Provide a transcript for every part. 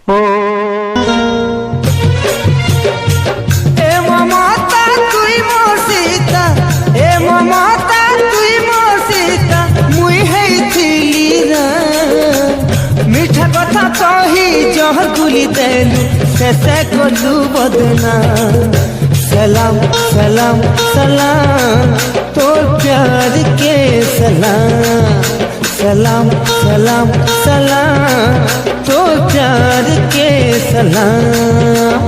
ए ममता तुई मोर सीता, ए ममता तुई मोर सीता, मुई हेइथिली रे मीठा कथा कही जहर गुली देलु शेषे कलु बदना। सलाम सलाम सलाम तोर प्यार के सलाम, सलाम सलाम सलाम तोर प्यार के सलाम।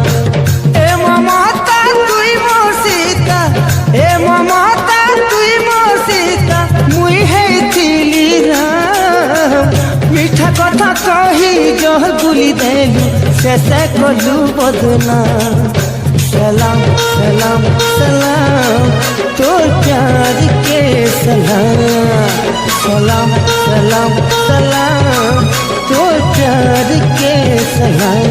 ए ममता तुई मोर सीता, ए ममता तुई मोर सीता, मुई हेइथिली राम मीठा कथा कही जहर गुली देलु शेषे कलु बदना। सलाम सलाम सलाम तोर प्यार के सलाम, सलाम सलाम सलाम तोर प्यार के सलाम।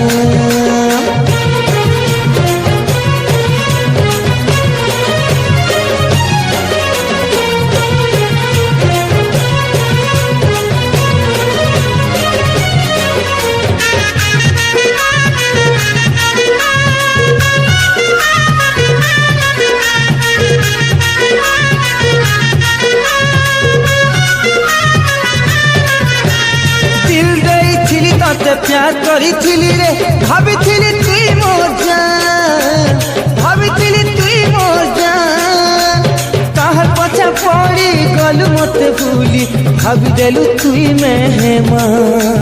प्यार करी रे भाभी तुई मोर जान, भाभी तुई मोर जान, ताहर पछा पड़ी गलु मत भूली भाभी देलु तुई मेहमान।